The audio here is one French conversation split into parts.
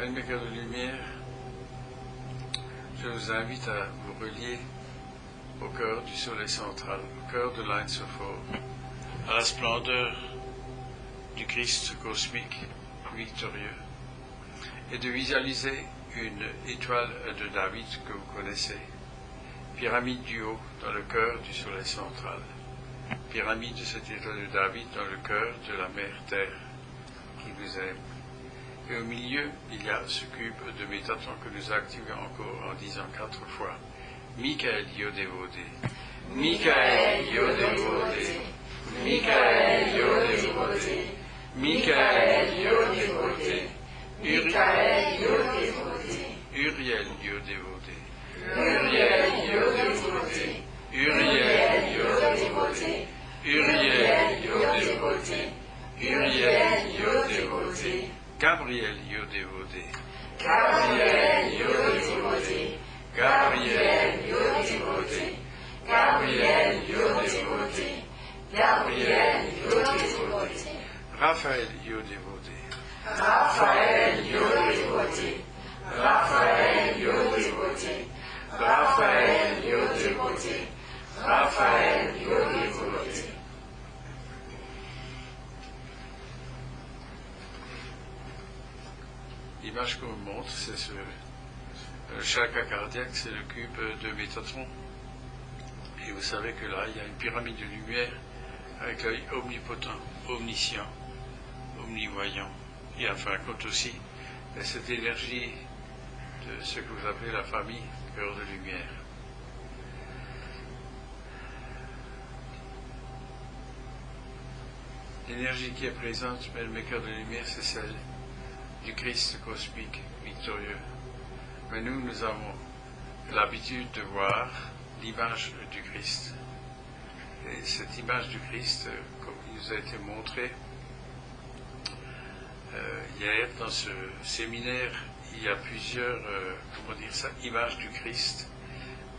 Mes cœurs de lumière, je vous invite à vous relier au cœur du soleil central, au cœur de l'Ain Sophor, à la splendeur du Christ cosmique victorieux, et de visualiser une étoile de David que vous connaissez, pyramide du haut dans le cœur du soleil central, pyramide de cette étoile de David dans le cœur de la mère Terre qui vous aime. Et au milieu, il y a ce cube de Métatron que nous activons encore en disant 4 fois Michael Yodévodé, Michael Yodévodé, Michael Yodévodé, Michael Yodévodé, Michael Yodévodé, Uriel Yodévodé, Uriel Yodévodé, Uriel Yodévodé, Uriel Yodévodé, Uriel Yodévodé, Gabriel Yodévodé, Gabriel Yodévodé, Gabriel Yodévodé, Gabriel Yodévodé, Gabriel Yodévodé, Raphaël Yodévodé, Raphaël Yodévodé, Raphaël Yodévodé, Raphaël Yodévodé, Raphaël Yodévodé. L'image qu'on vous montre, c'est le chakra cardiaque, c'est le cube de Métatron. Et vous savez que là, il y a une pyramide de lumière avec l'œil omnipotent, omniscient, omnivoyant. Et en fin de compte aussi, cette énergie de ce que vous appelez la famille, cœur de lumière. L'énergie qui est présente, mes cœurs de lumière, c'est celle du Christ cosmique victorieux. Mais nous avons l'habitude de voir l'image du Christ. Et cette image du Christ, comme il nous a été montré hier dans ce séminaire, il y a plusieurs, images du Christ.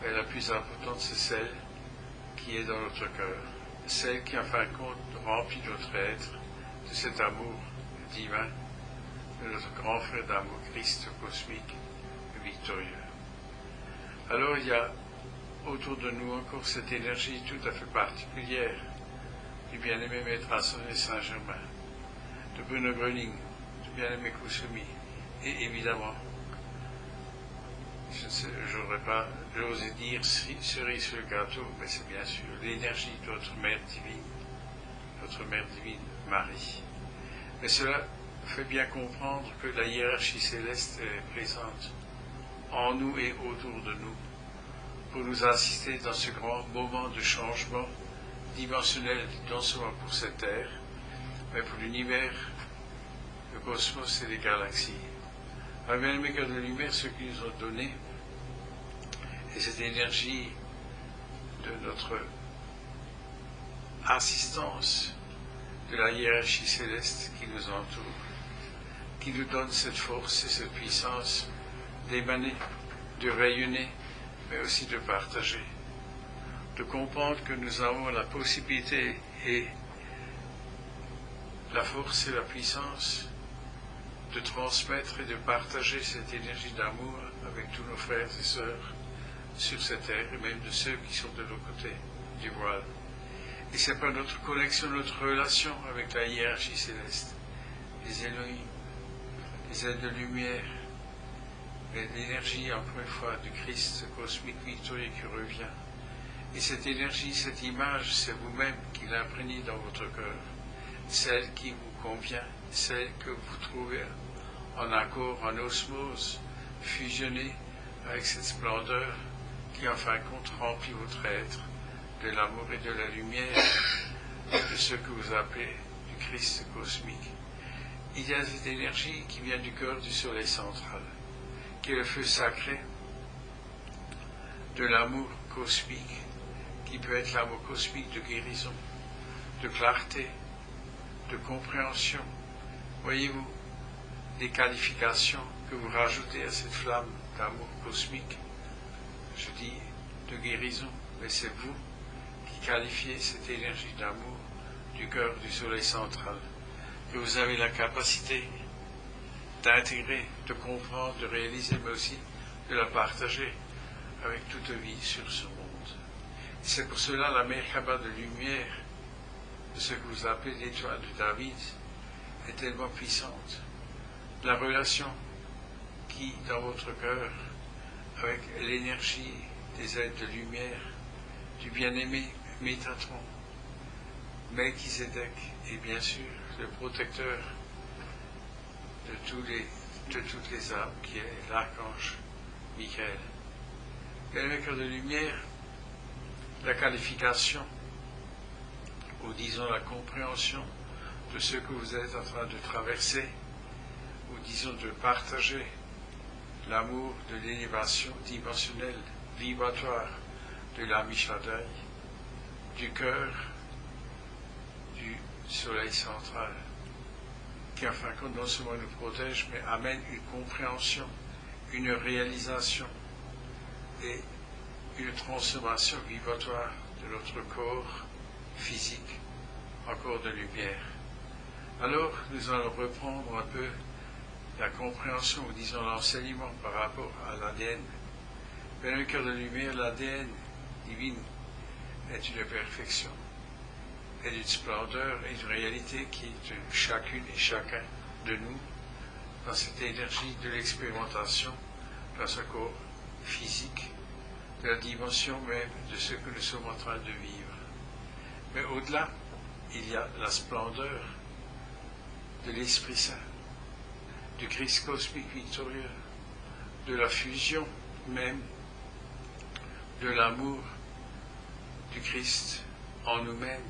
Mais la plus importante, c'est celle qui est dans notre cœur. Celle qui, en fin de compte, remplit notre être de cet amour divin, de notre grand frère d'amour, Christ cosmique et victorieux. Alors il y a autour de nous encore cette énergie tout à fait particulière du bien-aimé Maître Ascension Saint-Germain, de Bruno Gröning, du bien-aimé Kusumi, et évidemment, j'ose dire cerise sur le gâteau, mais c'est bien sûr l'énergie de notre Mère divine, Marie. Mais cela fait bien comprendre que la hiérarchie céleste est présente en nous et autour de nous pour nous assister dans ce grand moment de changement dimensionnel, non seulement pour cette Terre, mais pour l'univers, le cosmos et les galaxies. Alors, bien aimés cœurs de lumière, ceux qui nous ont donné, et cette énergie de notre assistance, de la hiérarchie céleste qui nous entoure, qui nous donne cette force et cette puissance d'émaner, de rayonner, mais aussi de partager, de comprendre que nous avons la possibilité et la force et la puissance de transmettre et de partager cette énergie d'amour avec tous nos frères et sœurs sur cette terre, et même de ceux qui sont de l'autre côté du voile. Et c'est par notre connexion, notre relation avec la hiérarchie céleste, les Elohim, les ailes de lumière, et l'énergie, encore une fois, du Christ cosmique victorieux qui revient. Et cette énergie, cette image, c'est vous-même qui l'imprégnez dans votre cœur, celle qui vous convient, celle que vous trouvez en accord, en osmose, fusionnée avec cette splendeur qui, en fin de compte, remplit votre être de l'amour et de la lumière de ce que vous appelez du Christ cosmique. Il y a cette énergie qui vient du cœur du soleil central, qui est le feu sacré de l'amour cosmique, qui peut être l'amour cosmique de guérison, de clarté, de compréhension. Voyez-vous, des qualifications que vous rajoutez à cette flamme d'amour cosmique, je dis de guérison, mais c'est vous qui qualifiez cette énergie d'amour du cœur du soleil central, que vous avez la capacité d'intégrer, de comprendre, de réaliser, mais aussi de la partager avec toute vie sur ce monde. C'est pour cela la Merkaba de lumière, de ce que vous appelez l'étoile de David, est tellement puissante. La relation qui, dans votre cœur, avec l'énergie des êtres de lumière, du bien-aimé Métatron, Melchizedek, et bien sûr le protecteur de toutes les âmes, qui est l'archange Michael. Et le cœur de lumière, la qualification, ou disons la compréhension de ce que vous êtes en train de traverser, ou disons de partager l'amour de l'élévation dimensionnelle, vibratoire de l'Ami Shaddai, du cœur du soleil central, qui en fin de compte non seulement nous protège, mais amène une compréhension, une réalisation et une transformation vibratoire de notre corps physique en corps de lumière. Alors, nous allons reprendre un peu la compréhension, ou disons l'enseignement par rapport à l'ADN. Mais le cœur de lumière, l'ADN divine, est une perfection, est une splendeur et une réalité qui est de chacune et chacun de nous, dans cette énergie de l'expérimentation, dans ce corps physique, de la dimension même de ce que nous sommes en train de vivre. Mais au-delà, il y a la splendeur de l'Esprit Saint, du Christ cosmique victorieux, de la fusion même de l'amour du Christ en nous-mêmes,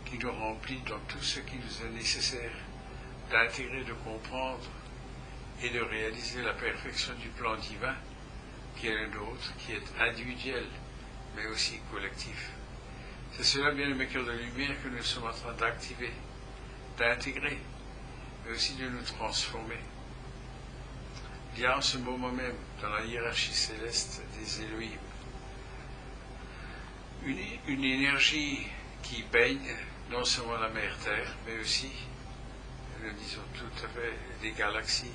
qui nous remplit dans tout ce qui nous est nécessaire d'intégrer, de comprendre et de réaliser la perfection du plan divin qui est le nôtre, qui est individuel, mais aussi collectif. C'est cela, bien aimé cœur de lumière, que nous sommes en train d'activer, d'intégrer, mais aussi de nous transformer. Il y a en ce moment même, dans la hiérarchie céleste des Elohim, une énergie qui baigne non seulement la mer Terre, mais aussi, nous disons tout à fait, les galaxies,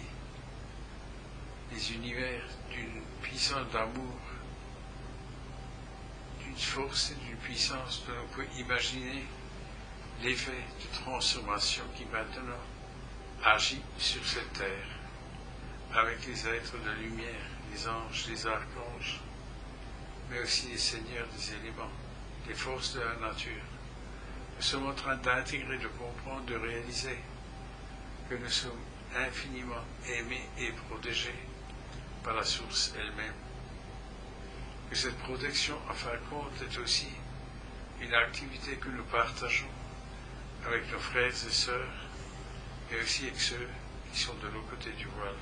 les univers, d'une puissance d'amour, d'une force et d'une puissance dont on peut imaginer l'effet de transformation qui maintenant agit sur cette terre, avec les êtres de lumière, les anges, les archanges, mais aussi les seigneurs des éléments, les forces de la nature. Nous sommes en train d'intégrer, de comprendre, de réaliser que nous sommes infiniment aimés et protégés par la source elle-même. Que cette protection, en fin de compte, est aussi une activité que nous partageons avec nos frères et sœurs, et aussi avec ceux qui sont de l'autre côté du voile.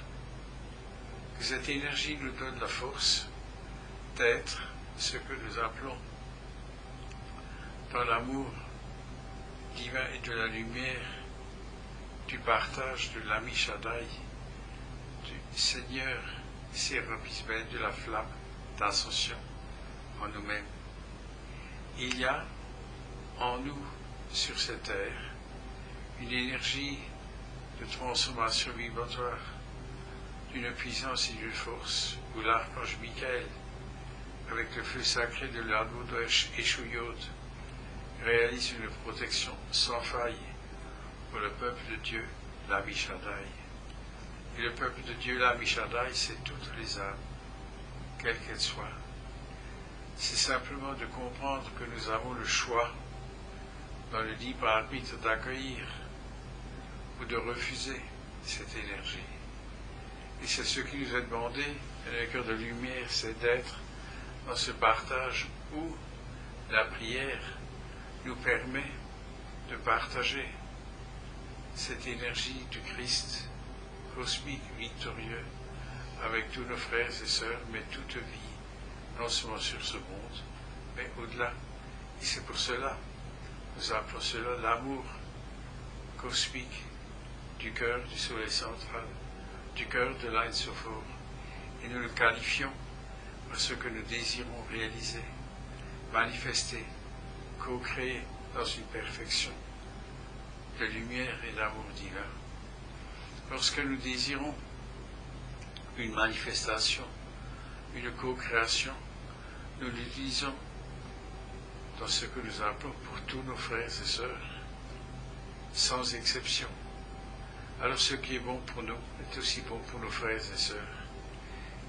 Que cette énergie nous donne la force d'être ce que nous appelons, dans l'amour divin et de la lumière, du partage de l'Ami Shaddai, du Seigneur Sérapis Ben, de la flamme d'ascension en nous-mêmes. Il y a en nous, sur cette terre, une énergie de transformation vibratoire, d'une puissance et d'une force, où l'archange Michael, avec le feu sacré de l'anneau d'Eshuyot, réalise une protection sans faille pour le peuple de Dieu, l'Ami Shaddai. Et le peuple de Dieu, l'Ami Shaddai, c'est toutes les âmes, quelles qu'elles soient. C'est simplement de comprendre que nous avons le choix, dans le libre arbitre, d'accueillir ou de refuser cette énergie. Et c'est ce qui nous est demandé, le cœur de lumière, c'est d'être dans ce partage où la prière nous permet de partager cette énergie du Christ cosmique victorieux avec tous nos frères et sœurs, mais toute vie, non seulement sur ce monde, mais au-delà. Et c'est pour cela, nous appelons cela l'amour cosmique du cœur du soleil central, du cœur de l'Ain Sophor. Et nous le qualifions par ce que nous désirons réaliser, manifester, co-créer dans une perfection de lumière et d'amour divin. lorsque nous désirons une manifestation, une co-création, nous l'utilisons dans ce que nous appelons pour tous nos frères et sœurs, sans exception. Alors ce qui est bon pour nous est aussi bon pour nos frères et sœurs.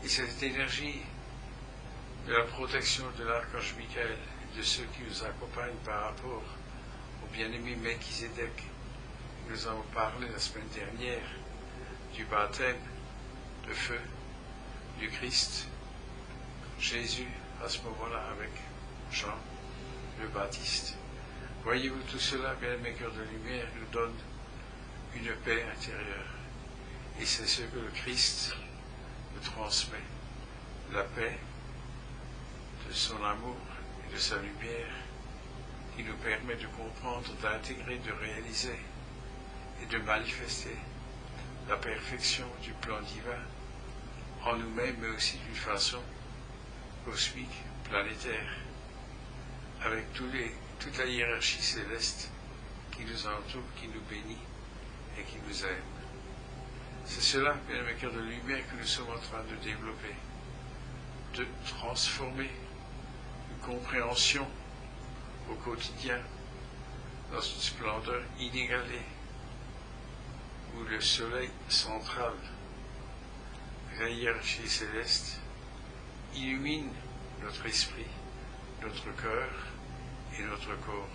Et cette énergie de la protection de l'archange Michael et de ceux qui nous accompagnent par rapport au bien-aimé Melchizedek, nous avons parlé la semaine dernière du baptême de feu du Christ, Jésus à ce moment-là avec Jean le Baptiste. Voyez-vous, tout cela, bien-aimés cœurs de lumière, nous donne une paix intérieure. Et c'est ce que le Christ nous transmet, la paix de son amour et de sa lumière, qui nous permet de comprendre, d'intégrer, de réaliser et de manifester la perfection du plan divin en nous-mêmes, mais aussi d'une façon cosmique, planétaire, avec toute la hiérarchie céleste qui nous entoure, qui nous bénit et qui nous aime. C'est cela, bien-aimés cœurs de lumière, que nous sommes en train de développer, de transformer une compréhension au quotidien dans une splendeur inégalée, où le soleil central, la hiérarchie céleste, illumine notre esprit, notre cœur et notre corps.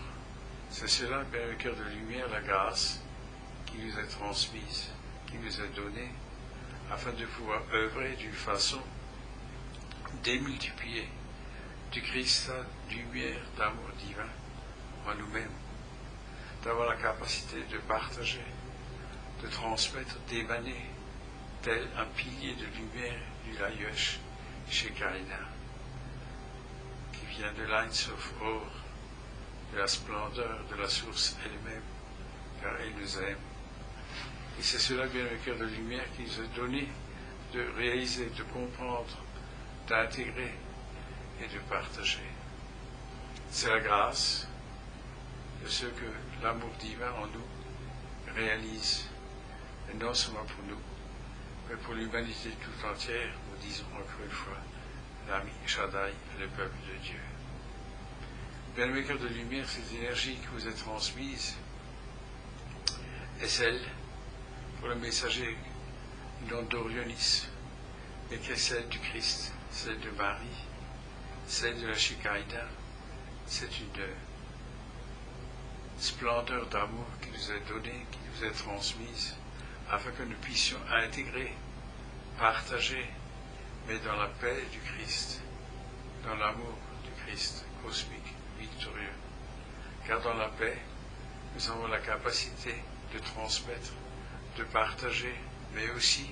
C'est cela, bien, le cœur de lumière, la grâce qui nous est transmise, qui nous est donnée, afin de pouvoir œuvrer d'une façon démultipliée du cristal, lumière, d'amour divin en nous-mêmes, d'avoir la capacité de partager, de transmettre, d'émaner, tel un pilier de lumière du Layush Shekinah, qui vient de l'Ein Sof Or, de la splendeur de la source elle-même, car elle nous aime. Et c'est cela, bien le cœur de lumière, qui nous a donné de réaliser, de comprendre, d'intégrer et de partager. C'est la grâce de ce que l'amour divin en nous réalise, et non seulement pour nous, mais pour l'humanité tout entière, nous disons encore une fois, l'ami Shaddai, le peuple de Dieu. Bien, mes cœurs de lumière, cette énergie qui vous est transmise est celle pour le messager non d'Orionis, mais qui est celle du Christ, celle de Marie, celle de la Shekinah. C'est une splendeur d'amour qui nous est donnée, qui nous est transmise, afin que nous puissions intégrer, partager, mais dans la paix du Christ, dans l'amour du Christ cosmique, victorieux. Car dans la paix, nous avons la capacité de transmettre, de partager, mais aussi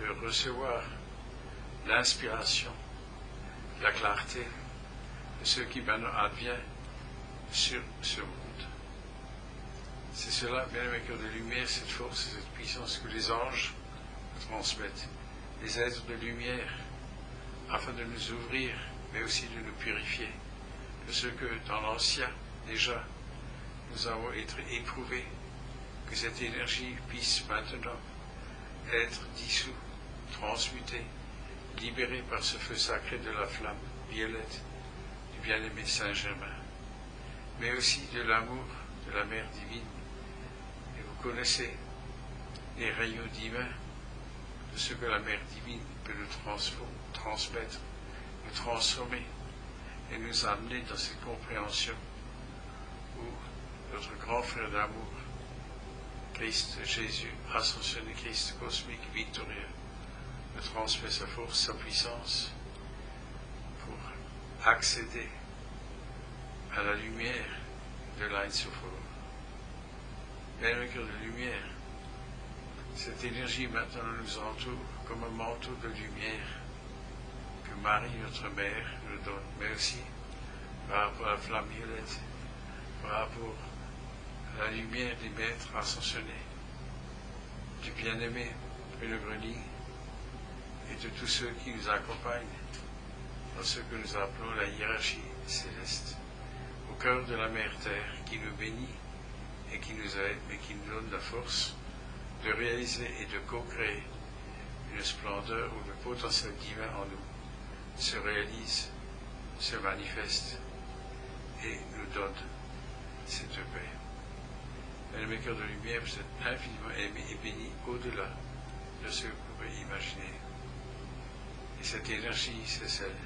de recevoir l'inspiration, la clarté de ce qui maintenant advient sur ce monde. C'est cela, bien mes cœurs de lumière, cette force, cette puissance que les anges nous transmettent, les êtres de lumière, afin de nous ouvrir, mais aussi de nous purifier de ce que dans l'ancien, déjà, nous avons été éprouvés, que cette énergie puisse maintenant être dissoute, transmutée, libérée par ce feu sacré de la flamme violette du bien-aimé Saint-Germain, mais aussi de l'amour de la Mère divine. Et vous connaissez les rayons divins de ce que la Mère divine peut nous transmettre, nous transformer et nous amener dans cette compréhension où notre grand frère d'amour, Christ Jésus, ascensionné, Christ cosmique, victorieux, nous transmet sa force, sa puissance pour accéder à la lumière de l'Ein Sof Or. Bien, le cœur de lumière, cette énergie maintenant nous entoure comme un manteau de lumière que Marie, notre mère, nous donne, mais aussi par rapport à la flamme violette, par rapport à la lumière des maîtres ascensionnés, du bien-aimé Bruno Grenier et de tous ceux qui nous accompagnent dans ce que nous appelons la hiérarchie céleste, au cœur de la Mère Terre qui nous bénit et qui nous aide, mais qui nous donne la force de réaliser et de co-créer une splendeur où le potentiel divin en nous se réalise, se manifeste et nous donne cette paix. Bien-aimés cœurs de lumière, vous êtes infiniment aimés et bénis au-delà de ce que vous pouvez imaginer. Et cette énergie, c'est celle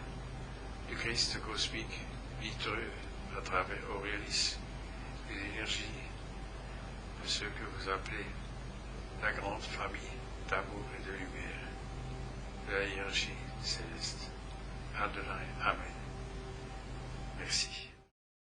du Christ cosmique, victorieux à travers Aurélis, et l'énergie de ce que vous appelez la grande famille d'amour et de lumière, de la hiérarchie céleste. Adonai. Amen. Merci.